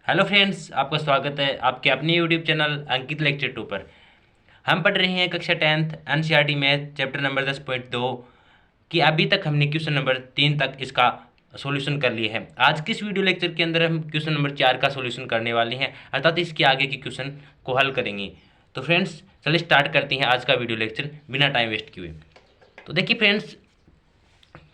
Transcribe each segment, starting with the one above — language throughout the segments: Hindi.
हेलो फ्रेंड्स, आपका स्वागत है आपके अपने यूट्यूब चैनल अंकित लेक्चर 2 पर। हम पढ़ रहे हैं कक्षा 10th NCERT math chapter number 10.2 कि अभी तक हमने क्वेश्चन नंबर 3 तक इसका सॉल्यूशन कर लिया है। आज किस वीडियो लेक्चर के अंदर हम क्वेश्चन नंबर 4 का सॉल्यूशन करने वाले हैं, अर्थात इसके आगे के क्वेश्चन को हल करेंगे। तो फ्रेंड्स चलिए स्टार्ट करते हैं आज का वीडियो लेक्चर बिना टाइम वेस्ट किए। तो देखिए फ्रेंड्स,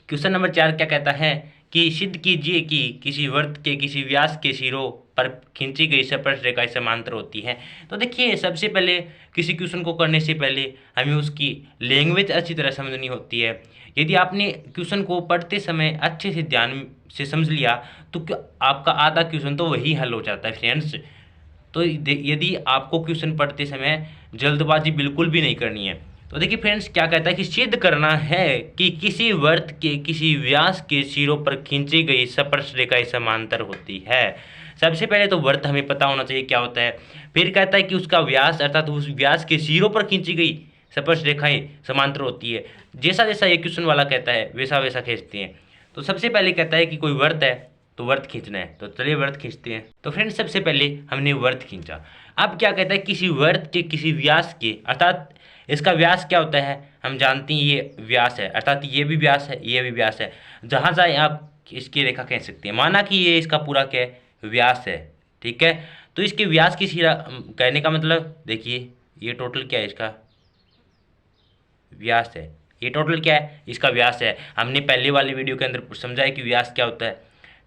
क्वेश्चन नंबर 4 क्या कहता है कि सिद्ध कीजिए कि किसी वृत्त के किसी व्यास के सिरों पर खींची गई स्पर्श रेखाएं समांतर होती हैं। तो देखिए, सबसे पहले किसी क्वेश्चन को करने से पहले हमें उसकी लैंग्वेज अच्छी तरह समझनी होती है। यदि आपने क्वेश्चन को पढ़ते समय अच्छे से ध्यान से समझ लिया तो आपका आधा क्वेश्चन तो वही हल हो जाता है फ्रेंड्स। तो यदि आपको क्वेश्चन पढ़ते समय जल्दबाजी बिल्कुल भी नहीं करनी है। तो देखिए फ्रेंड्स, क्या कहता है कि सिद्ध करना है कि किसी वृत्त के किसी व्यास के सिरों पर खींची गई स्पर्श रेखाएं समांतर होती है। सबसे पहले तो वृत्त हमें पता होना चाहिए क्या होता है। फिर कहता है कि उसका व्यास अर्थात उस व्यास के सिरों पर खींची गई स्पर्श रेखाएं समांतर होती है। जैसा जैसा ये क्वेश्चन वाला कहता है वैसा वैसा खींचते हैं। तो सबसे पहले कहता है कि कोई वृत्त है तो वृत्त खींचना है, तो चलिए वृत्त खींचते हैं। तो फ्रेंड्स, सबसे पहले हमने वृत्त खींचा। अब क्या कहता है, किसी वृत्त के किसी व्यास के, अर्थात इसका व्यास क्या होता है हम जानते हैं, ये व्यास है, अर्थात ये भी व्यास है ये भी व्यास है। जहाँ जाए आप इसकी रेखा कह सकते हैं। माना कि ये इसका पूरा क्या है, व्यास है, ठीक है। तो इसके व्यास की सिरा कहने का मतलब देखिए, ये टोटल क्या है, इसका व्यास है। ये टोटल क्या है, इसका व्यास है। हमने पहले वाली वीडियो के अंदर समझा है कि व्यास क्या होता है,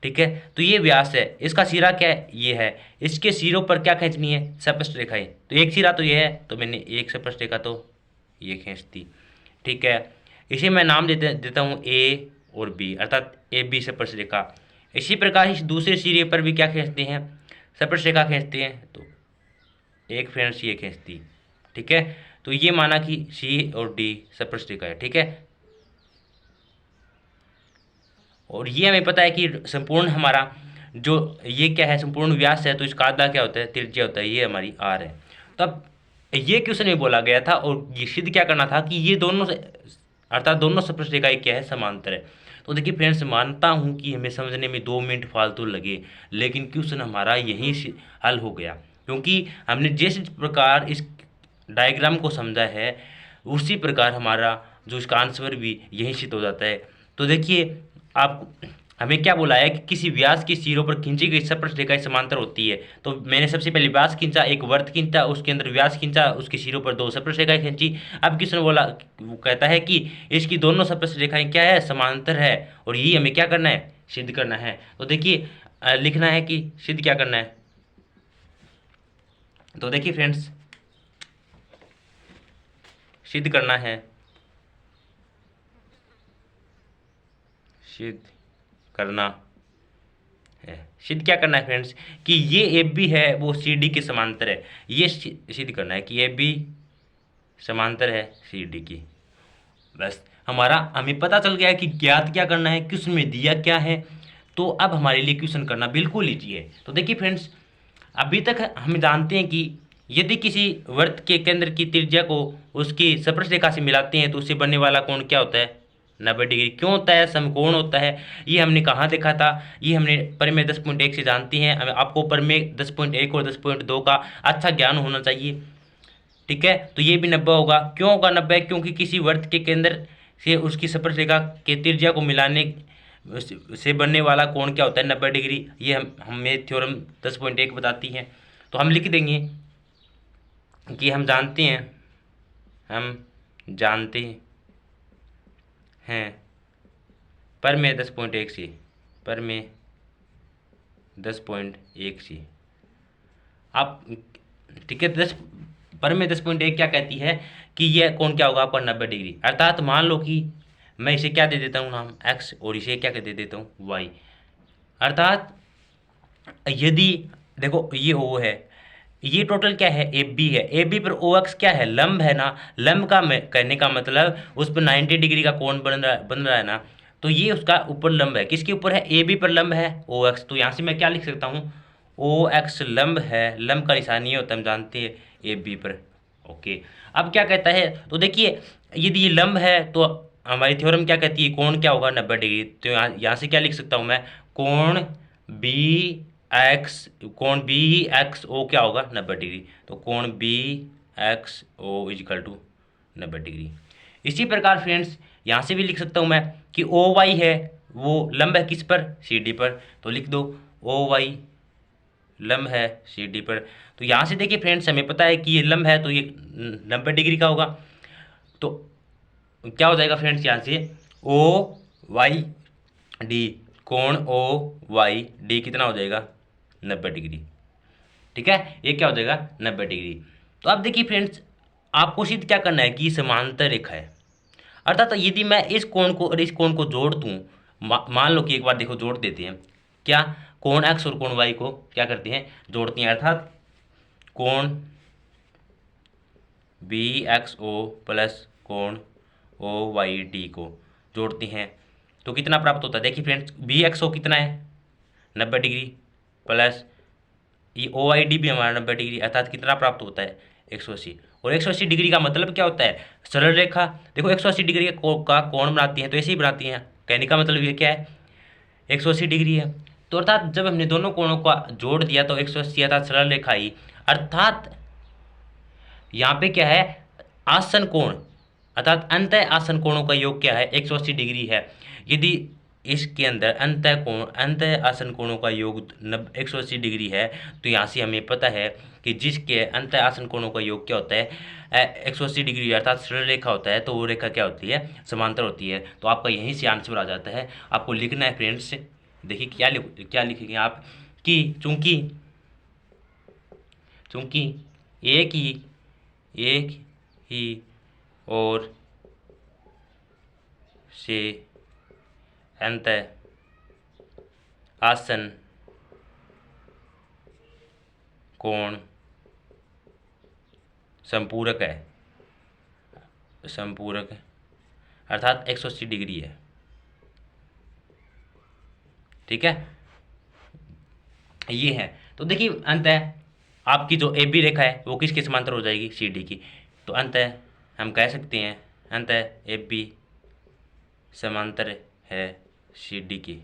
ठीक है। तो ये व्यास है, इसका सिरा क्या है, ये है। इसके सिरों पर क्या खींचनी है, स्पर्श रेखाएं। तो एक सिरा तो ये है, तो मैंने एक स्पर्श रेखा तो ये खींच दी, ठीक है। इसे मैं नाम देता हूँ ए और बी, अर्थात ए बी स्पर्श रेखा। इसी प्रकार इस दूसरे सिरे पर भी क्या खींचते हैं, स्पर्श रेखा खींचते हैं। तो एक फ्रेंड्स ये खींचती, ठीक है। तो ये माना कि सी और डी स्पर्श रेखा है, ठीक है। और ये हमें पता है कि संपूर्ण हमारा जो ये क्या है, संपूर्ण व्यास है, तो इसका आधा क्या होता है, त्रिज्या होता है, ये हमारी आर है। तो अब ये क्वेश्चन में बोला गया था और ये सिद्ध क्या करना था कि ये दोनों से अर्थात दोनों स्पर्श रेखाएं क्या है, समांतर है। तो देखिए फ्रेंड्स, मानता हूँ कि हमें समझने में 2 मिनट फालतू लगे, लेकिन क्वेश्चन हमारा यहीं से हल हो गया, क्योंकि हमने जिस प्रकार इस डायग्राम को समझा है उसी प्रकार हमारा जो इसका आंसर भी यहीं सिद्ध हो जाता है। तो देखिए, आप हमें क्या बोला है कि किसी व्यास की सिरों पर खींची गई स्पर्श रेखाएं समांतर होती है। तो मैंने सबसे पहले व्यास खींचा, एक वृत्त खींचा, उसके अंदर व्यास खींचा, उसके सिरों पर 2 स्पर्श रेखाएं खींची। अब किसने बोला, वो कहता है कि इसकी दोनों स्पर्श रेखाएं क्या है, समांतर है। और ये हमें क्या करना है, सिद्ध करना है। तो देखिए, लिखना है कि सिद्ध क्या करना है। तो देखिए फ्रेंड्स, सिद्ध करना है, सिद्ध करना है। सिद्ध क्या करना है फ्रेंड्स, कि ये ए बी है वो सी डी के समांतर है। ये सिद्ध करना है कि ए बी समांतर है सी डी की। बस हमें पता चल गया है कि ज्ञात क्या करना है, क्वेश्चन में दिया क्या है। तो अब हमारे लिए क्वेश्चन करना बिल्कुल ईजी है। तो देखिए फ्रेंड्स, अभी तक हम जानते हैं कि यदि किसी वृत्त के केंद्र की त्रिज्या को उसकी स्पर्श रेखा से मिलाते हैं तो उससे बनने वाला कोण क्या होता है, 90 डिग्री। क्यों होता है, समकोण होता है। ये हमने कहाँ देखा था, ये हमने परिमेय 10.1 से जानते हैं। हमें आपको परिमेय 10.1 और 10.2 का अच्छा ज्ञान होना चाहिए, ठीक है। तो ये भी 90 होगा। क्यों होगा 90, क्योंकि किसी वृत्त के केंद्र से उसकी स्पर्श रेखा के त्रिज्या को मिलाने से बनने वाला कोण क्या होता है, 90 डिग्री। ये हमें थ्योरम 10.1 बताती है। तो हम लिख देंगे कि हम जानते हैं परिमेय 10.1 से, परिमेय 10.1 से आप, ठीक है। परिमेय 10.1 क्या कहती है कि यह कोण क्या होगा आपका, 90 डिग्री। अर्थात मान लो कि मैं इसे क्या दे देता हूँ नाम x और इसे क्या दे देता हूँ y। अर्थात यदि देखो ये O है, ये टोटल क्या है, ए बी है। ए बी पर ओ एक्स क्या है, लंब है ना। लंब का कहने का मतलब उस पर 90 डिग्री का कोण बन रहा है ना। तो ये उसका ऊपर लंब है, किसके ऊपर है, ए बी पर लंब है ओ एक्स। तो यहाँ से मैं क्या लिख सकता हूँ, ओ एक्स लंब है, लंब का निशान ये होता है, हम जानते हैं ए बी पर। ओके, अब क्या कहता है, तो देखिए यदि ये लंब है तो हमारी थ्योरम क्या कहती है, कोण क्या होगा, 90 डिग्री। तो यहाँ से क्या लिख सकता हूँ मैं, कोण बी एक्स कोण बी एक्स ओ क्या होगा 90 डिग्री। तो कोण B X O is equal to 90 degree. इसी प्रकार फ्रेंड्स यहाँ से भी लिख सकता हूँ मैं कि ओ वाई है वो लंब है किस पर, सी डी पर। तो लिख दो ओ वाई लंब है सी डी पर। तो यहाँ से देखिए फ्रेंड्स हमें पता है कि ये लंब है तो ये 90 डिग्री का होगा। तो क्या हो जाएगा फ्रेंड्स यहाँ से ओ वाई डी, कोण ओ वाई डी कितना हो जाएगा 90 डिग्री। ठीक है, ये क्या हो जाएगा 90 डिग्री। तो अब देखिए फ्रेंड्स आपको सिद्ध क्या करना है कि समांतर रेखा है, अर्थात यदि मैं इस कोण को और इस कोण को जोड़ दूं, मान लो कि एक बार देखो जोड़ देते हैं, क्या कोण एक्स और कोण वाई को क्या करते हैं जोड़ते हैं, अर्थात कोण बी एक्स ओ प्लस कोण ओ वाई डी को जोड़ते हैं तो कितना प्राप्त होता है। देखिए फ्रेंड्स बी एक्स ओ कितना है 90 डिग्री प्लस ये ओ आई डी भी हमारा 90 डिग्री, अर्थात कितना प्राप्त होता है 180। और 180 डिग्री का मतलब क्या होता है सरल रेखा। देखो 180 डिग्री का कोण बनाती है तो ऐसे ही बनाती हैं, कहने का मतलब ये क्या है 180 डिग्री है। तो अर्थात जब हमने दोनों कोणों का जोड़ दिया तो 180 अर्थात सरल रेखा ही, अर्थात यहाँ पे क्या है आसन कोण, अर्थात अंतः आसन कोणों का योग क्या है 180 डिग्री है। यदि इसके अंदर अंतः आसन कोणों का योग 180 डिग्री है तो यहाँ से हमें पता है कि जिसके अंतः आसन कोणों का योग क्या होता है 180 डिग्री अर्थात सरल रेखा होता है, तो वो रेखा क्या होती है समांतर होती है। तो आपका यहीं से आंसर आ जाता है। आपको लिखना है फ्रेंड्स, देखिए क्या लिखेंगे आप कि चूंकि एक ही और से अंतः आसन कोण संपूरक है अर्थात 180 डिग्री है। ठीक है, ये है। तो देखिए अंतः आपकी जो ए बी रेखा है वो किसके समांतर हो जाएगी सी डी की। तो अंतः हम कह सकते हैं अंतः ए बी समांतर है सी डी की,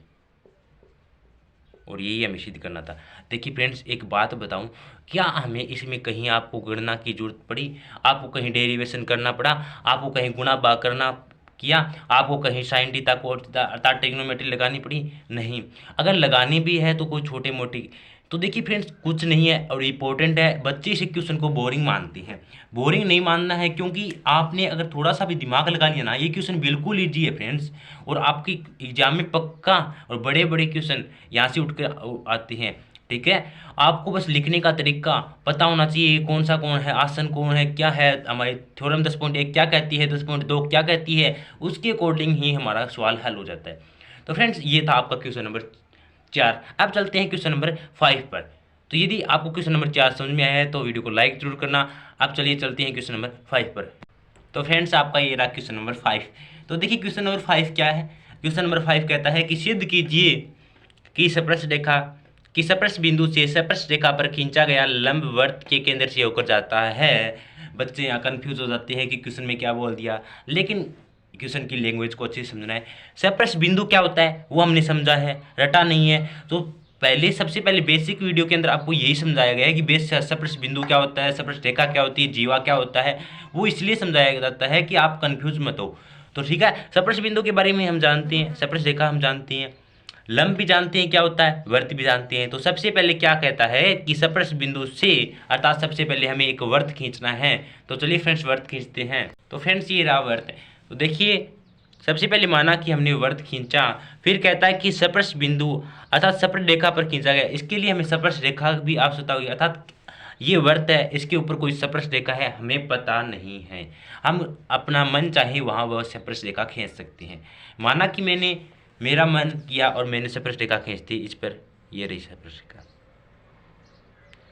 और यही हमें सिद्ध करना था। देखिए फ्रेंड्स एक बात बताऊं, क्या हमें इसमें कहीं आपको गणना की जरूरत पड़ी, आपको कहीं डेरिवेशन करना पड़ा, आपको कहीं गुणा भाग करना किया, आपको कहीं साइन थीटा कोट थीटा अर्थात ट्रिग्नोमेट्री लगानी पड़ी? नहीं। अगर लगानी भी है तो कोई छोटे मोटी, तो देखिए फ्रेंड्स कुछ नहीं है और इम्पोर्टेंट है। बच्चे इस क्वेश्चन को बोरिंग मानते हैं, बोरिंग नहीं मानना है, क्योंकि आपने अगर थोड़ा सा भी दिमाग लगा लिया ना ये क्वेश्चन बिल्कुल ईजी है फ्रेंड्स, और आपकी एग्जाम में पक्का और बड़े बड़े क्वेश्चन यहाँ से उठ कर आते हैं। ठीक है, आपको बस लिखने का तरीका पता होना चाहिए, कौन सा कोण है, आसन कोण है, क्या है, हमारी थ्योरम 10.1 क्या कहती है, 10.2 क्या कहती है, उसके अकॉर्डिंग ही हमारा सवाल हल हो जाता है। तो फ्रेंड्स ये था आपका क्वेश्चन नंबर 4। अब चलते हैं क्वेश्चन नंबर 5 पर। तो यदि आपको क्वेश्चन नंबर 4 समझ में आया है तो वीडियो को लाइक जरूर करना। अब चलिए चलते हैं क्वेश्चन नंबर 5 पर। तो फ्रेंड्स आपका ये रहा क्वेश्चन नंबर 5। तो देखिए क्वेश्चन नंबर 5 क्या है। क्वेश्चन नंबर 5 कहता है कि सिद्ध कीजिए कि स्पर्श बिंदु से स्पर्श रेखा पर खींचा गया लंब वृत्त के केंद्र से होकर जाता है। बच्चे यहाँ कंफ्यूज हो जाते हैं कि क्वेश्चन में क्या बोल दिया, लेकिन क्वेश्चन की लैंग्वेज को अच्छे से समझना है। स्पर्श बिंदु क्या होता है वो हमने समझा है, रटा नहीं है। तो सबसे पहले बेसिक वीडियो के अंदर आपको यही समझाया गया है कि स्पर्श बिंदु क्या होता है, स्पर्श रेखा क्या होती है, जीवा क्या होता है, वो इसलिए समझाया जाता है कि आप कंफ्यूज मत हो। तो ठीक है, स्पर्श बिंदु के बारे में हम जानते हैं, स्पर्श रेखा हम जानते हैं, लंब भी जानते हैं क्या होता है, वृत्त भी जानते हैं। तो सबसे पहले क्या कहता है कि स्पर्श बिंदु से अर्थात सबसे पहले हमें एक वृत्त खींचना है। तो चलिए फ्रेंड्स वृत्त खींचते हैं। तो फ्रेंड्स ये रहा वृत्त। तो देखिए सबसे पहले माना कि हमने वृत्त खींचा, फिर कहता है कि स्पर्श बिंदु अर्थात स्पर्श रेखा पर खींचा गया। इसके लिए हमें स्पर्श रेखा भी आवश्यकता होगी, अर्थात ये वृत्त है, इसके ऊपर कोई स्पर्श रेखा है हमें पता नहीं है, हम अपना मन चाहे वहाँ वह स्पर्श रेखा खींच सकते हैं। माना कि मेरा मन किया और मैंने स्पर्श रेखा खींच दी इस पर, ये रही स्पर्श रेखा।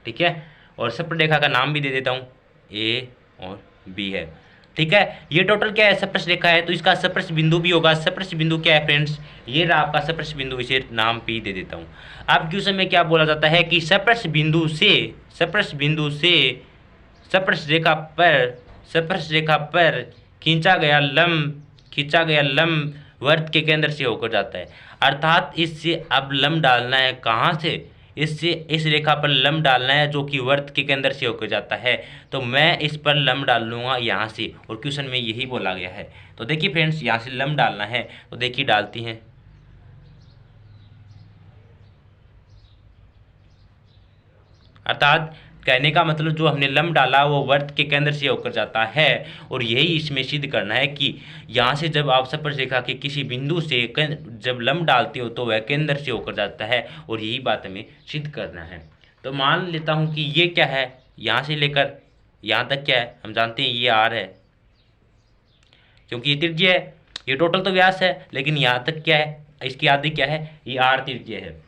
ठीक है, और स्पर्श रेखा का नाम भी दे देता हूँ ए और बी है। ठीक है, ये टोटल क्या है स्पर्श रेखा है, तो इसका स्पर्श बिंदु भी होगा। स्पर्श बिंदु क्या है फ्रेंड्स, ये रहा आपका स्पर्श बिंदु, इसे नाम पी दे देता हूँ। अब क्वेश्चन में क्या बोला जाता है कि स्पर्श बिंदु से स्पर्श रेखा पर खींचा गया लंब वृत्त के केंद्र से होकर जाता है। अर्थात इससे अब लंब डालना है कहाँ से, इससे इस रेखा पर लंब डालना है जो कि वर्त के केंद्र से होकर जाता है। तो मैं इस पर लंब डाल लूँगा यहाँ से, और क्वेश्चन में यही बोला गया है। तो देखिए फ्रेंड्स, यहाँ से लंब डालना है, तो देखिए डालती हैं। अर्थात कहने का मतलब जो हमने लंब डाला वो वर्त के केंद्र से होकर जाता है, और यही इसमें सिद्ध करना है कि यहाँ से जब आप स्पर्शरेखा के किसी बिंदु से जब लंब डालते हो तो वह केंद्र से होकर जाता है, और यही बात हमें सिद्ध करना है। तो मान लेता हूँ कि ये क्या है, यहाँ से लेकर यहाँ तक क्या है, हम जानते हैं ये आर है, क्योंकि ये त्रिज्या है। ये टोटल तो व्यास है, लेकिन यहाँ तक क्या है, इसकी आधी क्या है, ये आर त्रिज्या है।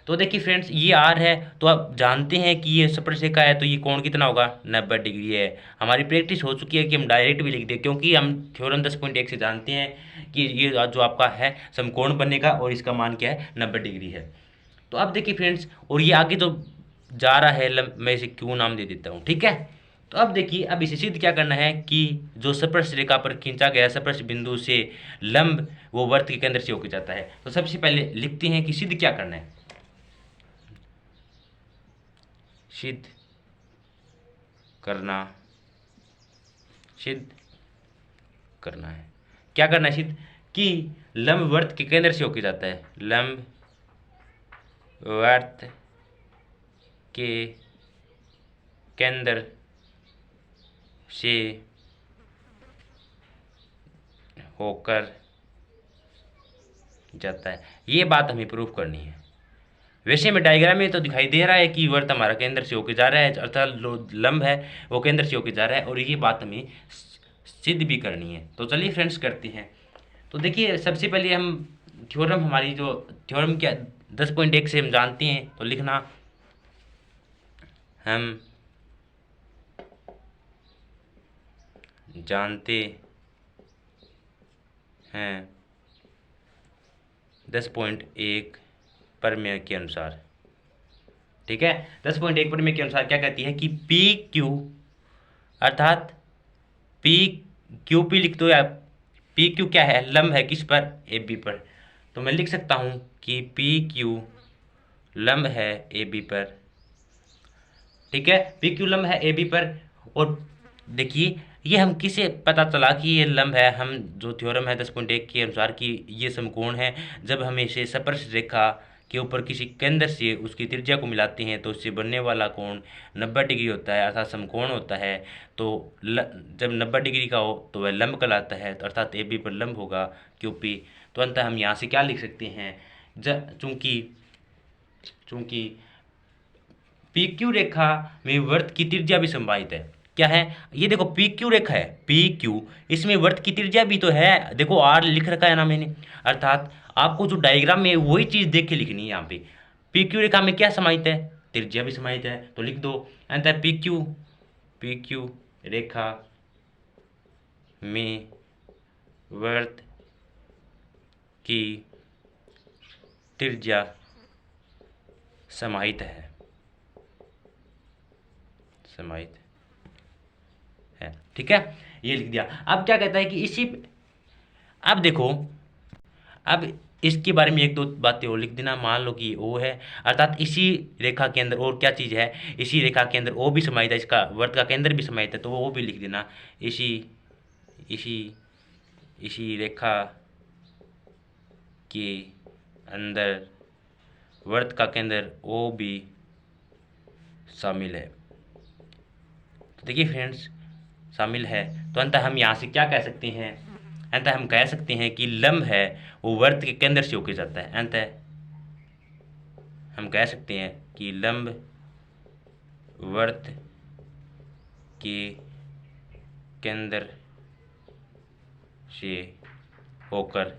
तो देखिए फ्रेंड्स, ये आर है, तो आप जानते हैं कि ये स्पर्शरेखा है, तो ये कोण कितना होगा, 90 डिग्री है। हमारी प्रैक्टिस हो चुकी है कि हम डायरेक्ट भी लिख दें, क्योंकि हम थ्योरम 10.1 से जानते हैं कि ये जो आपका है समकोण बनेगा, और इसका मान क्या है, 90 डिग्री है। तो अब देखिए फ्रेंड्स, और ये आगे जो जा रहा है लंब, मैं इसे क्यू नाम दे देता हूँ, ठीक है। तो अब देखिए, अब इसे सिद्ध क्या करना है कि जो स्पर्श रेखा पर खींचा गया स्पर्श बिंदु से लंब वो वर्त के केंद्र से होकर जाता है। तो सबसे पहले लिखते हैं कि सिद्ध क्या करना है। सिद्ध करना, सिद्ध करना है, क्या करना है सिद्ध, कि लंब वर्त के केंद्र से होकर जाता है, लंब वर्त के केंद्र से होकर जाता है। ये बात हमें प्रूफ करनी है। वैसे में डायग्राम में तो दिखाई दे रहा है कि वर्त हमारा केंद्र से होकर जा रहा है, अर्थात लंब है वो केंद्र से होकर जा रहा है, और ये बात हमें सिद्ध भी करनी है। तो चलिए फ्रेंड्स करते हैं। तो देखिए, सबसे पहले हम थ्योरम, हमारी जो थ्योरम क्या 10.1 से हम जानते हैं, तो लिखना, हम जानते हैं 10.1 प्रमेय के अनुसार, ठीक है। 10.1 प्रमेय के अनुसार क्या कहती है कि पी क्यू, अर्थात पी क्यू पी लिख दो, या पी क्यू क्या है, लंब है किस पर, ए बी पर। तो मैं लिख सकता हूँ कि पी क्यू लंब है ए बी पर, ठीक है। पी क्यू लंब है ए बी पर। और देखिए, ये हम किसे पता चला कि ये लंब है, हम जो थ्योरम है 10.1 के अनुसार कि ये समकोण है, जब हम इसे स्पर्श रेखा के ऊपर किसी केंद्र से उसकी त्रिज्या को मिलाते हैं तो उससे बनने वाला कोण 90 डिग्री होता है, अर्थात समकोण होता है। तो जब 90 डिग्री का हो तो वह लंब कहलाता है, तो अर्थात ए बी पर लंब होगा क्यू पी। तो अंततः हम यहाँ से क्या लिख सकते हैं, चूंकि पी क्यू रेखा में वर्त की त्रिज्या भी संभावित है। क्या है, ये देखो पी क्यू रेखा है, पी क्यू, इसमें वर्त की त्रिज्या भी तो है, देखो आर लिख रखा है ना मैंने। अर्थात आपको जो डायग्राम में वही चीज़ देख के लिखनी है। यहाँ पे पी क्यू रेखा में क्या समाहित है, त्रिज्या भी समाहित है, तो लिख दो अंततः पी क्यू रेखा में वर्त की त्रिज्या समाहित है, समाहित है, ठीक है, ये लिख दिया। अब क्या कहता है कि इसी, अब देखो, अब इसके बारे में एक दो बातें और लिख देना। मान लो कि ओ है, अर्थात इसी रेखा के अंदर और क्या चीज़ है, इसी रेखा के अंदर ओ भी समाहित है, इसका वर्त का केंद्र भी समाहित है, तो वो भी लिख देना। इसी रेखा के अंदर वर्त का केंद्र ओ भी शामिल है। तो देखिए फ्रेंड्स, शामिल है, तो अंततः हम यहाँ से क्या कह सकते हैं, अंततः हम कह सकते हैं कि लंब है वो वर्त के केंद्र से होकर जाता है। अंततः हम कह सकते हैं कि लंब वर्त के केंद्र से होकर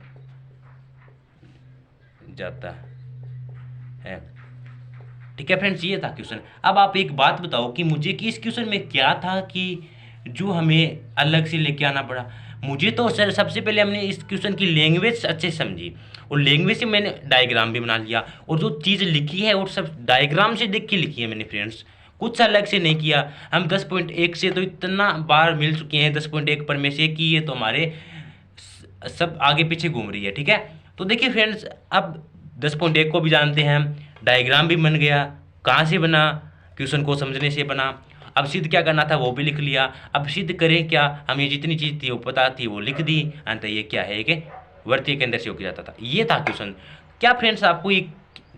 जाता है, ठीक है फ्रेंड्स, ये था क्वेश्चन। अब आप एक बात बताओ कि मुझे कि इस क्वेश्चन में क्या था कि जो हमें अलग से लेके आना पड़ा। मुझे तो सर सबसे पहले हमने इस क्वेश्चन की लैंग्वेज अच्छे समझी, और लैंग्वेज से मैंने डायग्राम भी बना लिया, और जो चीज़ लिखी है और सब डायग्राम से देख के लिखी है मैंने फ्रेंड्स, कुछ अलग से नहीं किया। हम 10.1 से तो इतना बार मिल चुके हैं 10.1 पर में से कि ये तो हमारे सब आगे पीछे घूम रही है, ठीक है। तो देखिए फ्रेंड्स, अब 10.1 को भी जानते हैं हम, डायग्राम भी बन गया। कहाँ से बना? क्वेश्चन को समझने से बना। अब सिद्ध क्या करना था वो भी लिख लिया। अब सिद्ध करें क्या? हमें जितनी चीज़ थी वो पता थी वो लिख दी। अंत ये क्या है कि वर्तीय केंद्र से होकर जाता था। ये था क्वेश्चन। क्या फ्रेंड्स आपको ये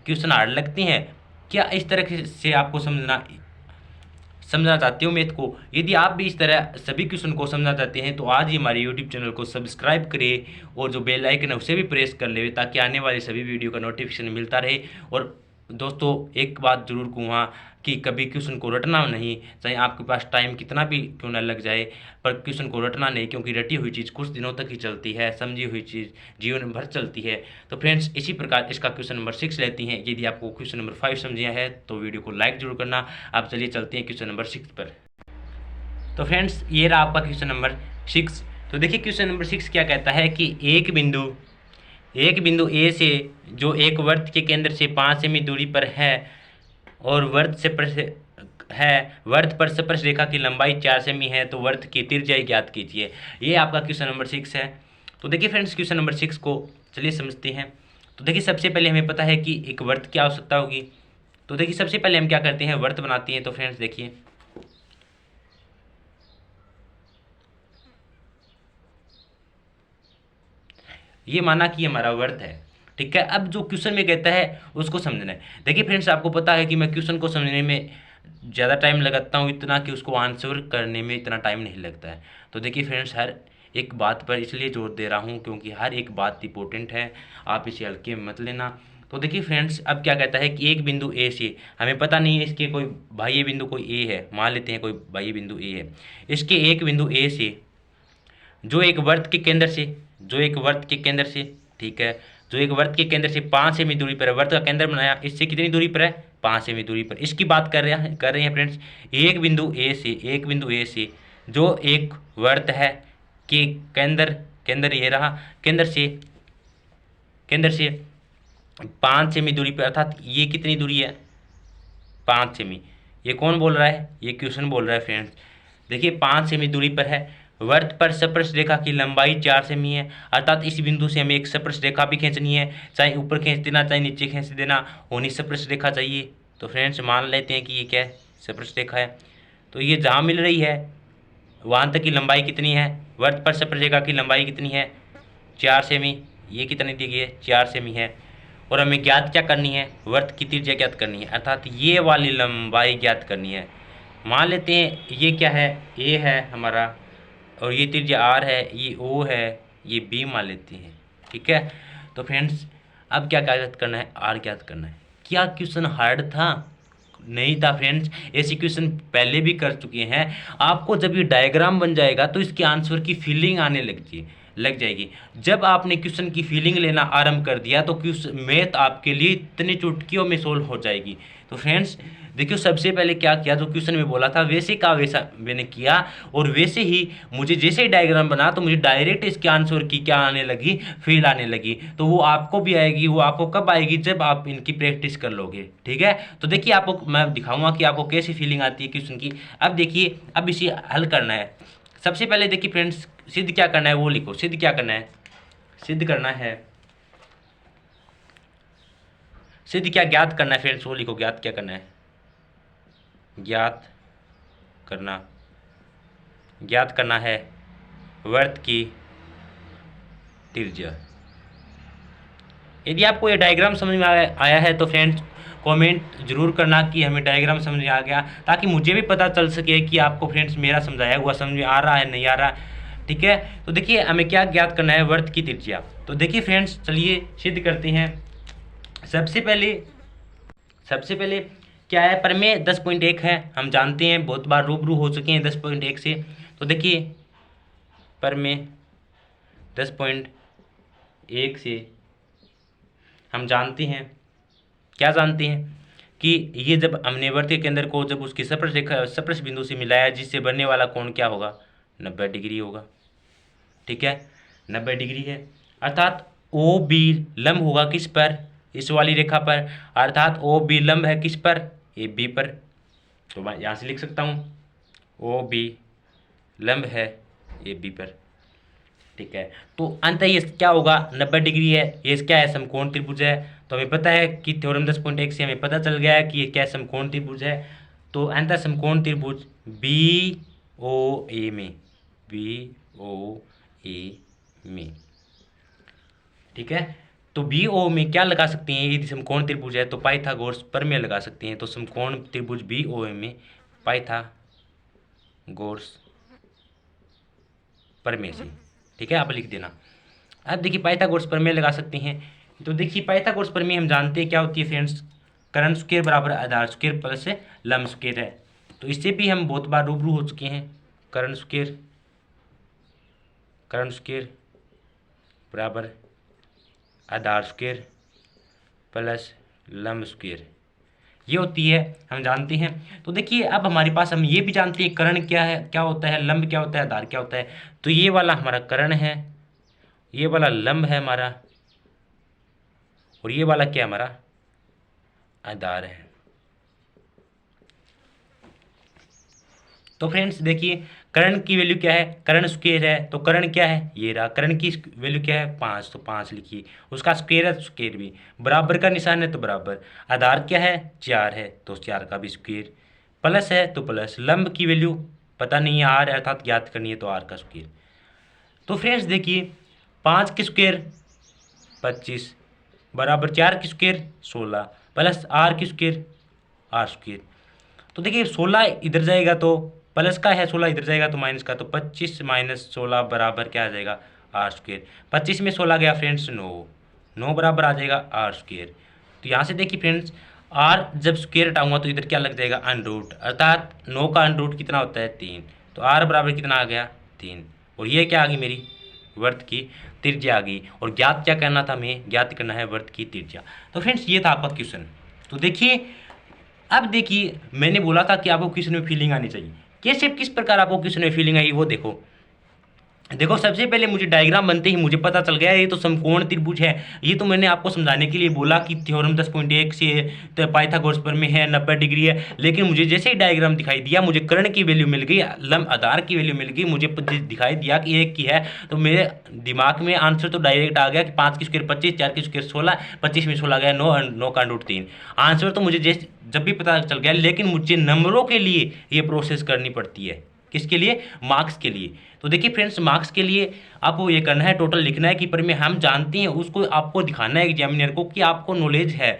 क्वेश्चन हार्ड लगते हैं? क्या इस तरह से आपको समझना चाहते हो मैथ को? यदि आप भी इस तरह सभी क्वेश्चन को समझना चाहते हैं तो आज ही हमारे यूट्यूब चैनल को सब्सक्राइब करें और जो बेल आइकन है उसे भी प्रेस कर ले ताकि आने वाली सभी वीडियो का नोटिफिकेशन मिलता रहे। और दोस्तों एक बात जरूर कहूँगा कि कभी क्वेश्चन को रटना नहीं, चाहे आपके पास टाइम कितना भी क्यों ना लग जाए, पर क्वेश्चन को रटना नहीं, क्योंकि रटी हुई चीज़ कुछ दिनों तक ही चलती है, समझी हुई चीज़ जीवन भर चलती है। तो फ्रेंड्स इसी प्रकार इसका क्वेश्चन नंबर 6 लेती हैं। यदि आपको क्वेश्चन नंबर 5 समझिया है तो वीडियो को लाइक जरूर करना। आप चलिए चलते हैं क्वेश्चन नंबर 6 पर। तो फ्रेंड्स ये रहा आपका क्वेश्चन नंबर 6। तो देखिए क्वेश्चन नंबर 6 क्या कहता है कि एक बिंदु ए से जो एक वृत्त के केंद्र से 5 सेमी दूरी पर है और वृत्त पर स्पर्श रेखा की लंबाई 4 सेमी है, तो वृत्त की त्रिज्या ज्ञात कीजिए। ये आपका क्वेश्चन नंबर 6 है। तो देखिए फ्रेंड्स क्वेश्चन नंबर 6 को चलिए समझते हैं। तो देखिए सबसे पहले हमें पता है कि एक वृत्त की आवश्यकता होगी। तो देखिए सबसे पहले हम क्या करते हैं, वृत्त बनाते हैं। तो फ्रेंड्स देखिए ये माना कि हमारा वृत्त है, ठीक है। अब जो क्वेश्चन में कहता है उसको समझना है। देखिए फ्रेंड्स आपको पता है कि मैं क्वेश्चन को समझने में ज़्यादा टाइम लगाता हूँ, इतना कि उसको आंसर करने में इतना टाइम नहीं लगता है। तो देखिए फ्रेंड्स हर एक बात पर इसलिए जोर दे रहा हूँ क्योंकि हर एक बात इंपॉर्टेंट है, आप इसे हल्के में मत लेना। तो देखिए फ्रेंड्स अब क्या कहता है कि एक बिंदु ए से, हमें पता नहीं है इसके कोई बाह्य बिंदु कोई ए है, मान लेते हैं कोई बाह्य बिंदु ए है। इसके एक बिंदु ए से जो एक वृत्त के केंद्र से ठीक है, जो एक वृत्त के केंद्र से 5 सेमी दूरी पर है, वृत्त का केंद्र बनाया, इससे कितनी दूरी पर है? 5 सेमी दूरी पर। इसकी बात कर रहे हैं फ्रेंड्स। एक बिंदु ए से जो एक वृत्त है कि केंद्र ये रहा, केंद्र से 5 सेमी दूरी पर, अर्थात ये कितनी दूरी है? 5 सेमी। ये कौन बोल रहा है? ये क्वेश्चन बोल रहा है फ्रेंड्स। देखिए 5 सेमी दूरी पर है, वृत्त पर स्पर्श रेखा की लंबाई 4 सेमी है, अर्थात इस बिंदु से हमें एक स्पर्श रेखा भी खींचनी है, चाहे ऊपर खींच देना चाहे नीचे खींच देना, होनी स्पर्श रेखा चाहिए। तो फ्रेंड्स मान लेते हैं कि ये क्या है? स्पर्श रेखा है। तो ये जहाँ मिल रही है वहाँ तक की लंबाई कितनी है? वृत्त पर स्पर्श रेखा की लंबाई कितनी है? 4 सेमी। ये कितनी दी गई है? 4 सेमी है। और हमें ज्ञात क्या करनी है? वृत्त की त्रिज्या ज्ञात करनी है, अर्थात ये वाली लंबाई ज्ञात करनी है। मान लेते हैं ये क्या है? ए है हमारा, और ये त्रिज्या आर है, ये ओ है, ये बी मान लेते हैं, ठीक है। तो फ्रेंड्स अब क्या ज्ञात करना है? आर ज्ञात करना है। क्या क्वेश्चन हार्ड था? नहीं था फ्रेंड्स, ऐसे क्वेश्चन पहले भी कर चुके हैं। आपको जब ये डायग्राम बन जाएगा तो इसके आंसर की फीलिंग आने लग जाएगी। जब आपने क्वेश्चन की फीलिंग लेना आरंभ कर दिया तो क्वेश्चन मैथ आपके लिए इतनी चुटकियों में सोल्व हो जाएगी। तो फ्रेंड्स देखियो सबसे पहले क्या किया, जो क्वेश्चन में बोला था वैसे का वैसा मैंने किया, और वैसे ही मुझे जैसे ही डायग्राम बना तो मुझे डायरेक्ट इसके आंसर की क्या आने लगी? फील आने लगी। तो वो आपको भी आएगी। वो आपको कब आएगी? जब आप इनकी प्रैक्टिस कर लोगे, ठीक है। तो देखिए आपको मैं दिखाऊंगा कि आपको कैसी फीलिंग आती है क्वेश्चन की। अब देखिए अब इसे हल करना है। सबसे पहले देखिए फ्रेंड्स सिद्ध क्या करना है वो लिखो। सिद्ध क्या करना है? सिद्ध करना है, सिद्ध क्या ज्ञात करना है फ्रेंड्स वो लिखो। ज्ञात क्या करना है? ज्ञात करना है वृत्त की त्रिज्या। यदि आपको ये डायग्राम समझ में आया है तो फ्रेंड्स कमेंट जरूर करना कि हमें डायग्राम समझ में आ गया, ताकि मुझे भी पता चल सके कि आपको फ्रेंड्स मेरा समझाया हुआ समझ में आ रहा है नहीं आ रहा, ठीक है। तो देखिए हमें क्या ज्ञात करना है? वृत्त की त्रिज्या। तो देखिए फ्रेंड्स चलिए सिद्ध करते हैं। सबसे पहले क्या है? प्रमेय 10.1 है, हम जानते हैं, बहुत बार रूबरू हो चुके हैं 10.1 से। तो देखिए प्रमेय 10.1 से हम जानते हैं, क्या जानते हैं कि ये जब हमने वृत्त के केंद्र को जब उसकी स्पर्श बिंदु से मिलाया, जिससे बनने वाला कोण क्या होगा? 90 डिग्री होगा, ठीक है। 90 डिग्री है, अर्थात ओ बी लंब होगा किस पर? इस वाली रेखा पर, अर्थात ओ बी लंब है किस पर? ए बी पर। तो मैं यहाँ से लिख सकता हूँ ओ बी लंब है ए बी पर, ठीक है, तो अंत ये क्या होगा, 90 डिग्री है, ये क्या है, समकोण त्रिभुज है। तो हमें पता है कि थ्योरम 10.1 से हमें पता चल गया है कि ये क्या समकोण त्रिभुज है। तो अंत समकोण त्रिभुज बी ओ ए में, बी ओ ए में, ठीक है। तो बी ओ में क्या लगा सकते हैं, यदि समकोण त्रिभुज है तो पाइथागोरस प्रमेय लगा सकते हैं। तो समकोण त्रिभुज बी ओ ए में पाइथागोरस प्रमेय से, ठीक है, आप लिख देना। अब देखिए पाइथागोरस प्रमेय लगा सकते हैं। तो देखिए पाइथागोरस प्रमेय हम जानते हैं क्या होती है फ्रेंड्स, कर्ण स्क्वायर बराबर आधार स्क्वायर प्लस लंब स्क्वायर है। तो इससे भी हम बहुत बार रूबरू हो चुके हैं। कर्ण स्क्वायर बराबर आधार स्क्वायर प्लस लंब स्क्वायर, ये होती है, हम जानते हैं। तो देखिए अब हमारे पास हम ये भी जानते हैं कर्ण क्या है, क्या होता है, लंब क्या होता है, आधार क्या होता है। तो ये वाला हमारा कर्ण है, ये वाला लंब है हमारा, और ये वाला क्या हमारा आधार है। तो फ्रेंड्स देखिए कर्ण की वैल्यू क्या है, कर्ण स्क्वायर है, तो कर्ण क्या है, ये रहा, कर्ण की वैल्यू क्या है 5, तो 5 लिखिए। उसका स्क्वायर है तो स्क्वायर भी, बराबर का निशान है तो बराबर, आधार क्या है 4 है तो 4 का भी स्क्वायर, प्लस है तो प्लस, लंब की वैल्यू पता नहीं है आर अर्थात ज्ञात करनी है तो आर का स्क्वायर। तो फ्रेंड्स देखिए 5 की स्क्वायर 25 बराबर 4 की स्क्वायर 16 प्लस आर की स्क्वायर आर स्क्वायर। तो देखिए 16 इधर जाएगा तो प्लस का है, 16 इधर जाएगा तो माइनस का, तो 25 माइनस 16 बराबर क्या आ जाएगा आर स्क्वायर। 25 में 16 गया फ्रेंड्स 9 बराबर आ जाएगा आर स्क्वायर। तो यहाँ से देखिए फ्रेंड्स आर जब स्क्वायर हटाऊंगा तो इधर क्या लग जाएगा अनरूट, अर्थात 9 का अनरूट कितना होता है 3, तो आर बराबर कितना आ गया 3। और ये क्या आ गई मेरी वृत्त की त्रिज्या आ गई। और ज्ञात क्या करना था, हमें ज्ञात करना है वृत्त की त्रिज्या। तो फ्रेंड्स ये था आपका क्वेश्चन। तो देखिए अब देखिए मैंने बोला था कि आपको क्वेश्चन में फीलिंग आनी चाहिए, कैसे किस प्रकार आपको क्वेश्चन में फीलिंग आई वो देखो। देखो सबसे पहले मुझे डायग्राम बनते ही मुझे पता चल गया ये तो समकोण त्रिभुज है। ये तो मैंने आपको समझाने के लिए बोला कि थ्योरम 10.1 से तो पाइथागोरस प्रमेय है 90 डिग्री है, लेकिन मुझे जैसे ही डायग्राम दिखाई दिया मुझे कर्ण की वैल्यू मिल गई, लंब आधार की वैल्यू मिल गई, मुझे दिखाई दिया कि एक की है, तो मेरे दिमाग में आंसर तो डायरेक्ट आ गया कि 5 की स्क्वायर 25, 4 की स्क्वायर 16, 25 में 16 गया 9 का रूट 3। आंसर तो मुझे जब भी पता चल गया, लेकिन मुझे नंबरों के लिए ये प्रोसेस करनी पड़ती है। किसके लिए, मार्क्स के लिए। तो देखिए फ्रेंड्स मार्क्स के लिए आपको ये करना है, टोटल लिखना है कि पर में हम जानते हैं उसको आपको दिखाना है एग्जामिनर को कि आपको नॉलेज है,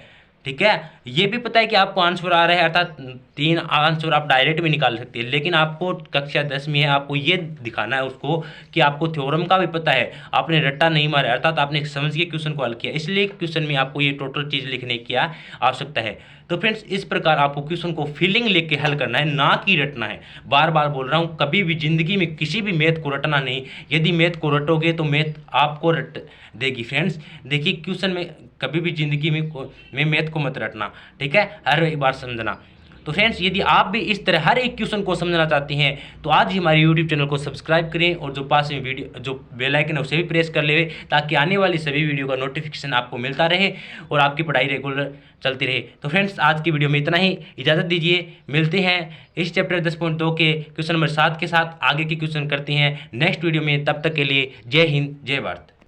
ठीक है। ये भी पता है कि आपको आंसर आ रहा है, अर्थात 3 आंसर आप डायरेक्ट भी निकाल सकते हैं, लेकिन आपको कक्षा 10 में है, आपको ये दिखाना है उसको कि आपको थ्योरम का भी पता है, आपने रट्टा नहीं मारा, अर्थात आपने समझ के क्वेश्चन को हल किया, इसलिए क्वेश्चन में आपको ये टोटल चीज़ लिखने की आवश्यकता है। तो फ्रेंड्स इस प्रकार आपको क्वेश्चन को फीलिंग लेके हल करना है, ना कि रटना है। बार बार बोल रहा हूँ, कभी भी जिंदगी में किसी भी मैथ को रटना नहीं, यदि मैथ को रटोगे तो मैथ आपको रट देगी। फ्रेंड्स देखिए क्वेश्चन में कभी भी जिंदगी में मैथ को मत रटना, ठीक है, हर एक बार समझना। तो फ्रेंड्स यदि आप भी इस तरह हर एक क्वेश्चन को समझना चाहते हैं तो आज ही हमारे यूट्यूब चैनल को सब्सक्राइब करें और जो पास में वीडियो जो बेल आइकन है उसे भी प्रेस कर ले, ताकि आने वाली सभी वीडियो का नोटिफिकेशन आपको मिलता रहे और आपकी पढ़ाई रेगुलर चलती रहे। तो फ्रेंड्स आज की वीडियो में इतना ही, इजाज़त दीजिए, मिलते हैं इस चैप्टर 10.2 के क्वेश्चन नंबर 7 के साथ, आगे के क्वेश्चन करते हैं नेक्स्ट वीडियो में। तब तक के लिए जय हिंद जय भारत।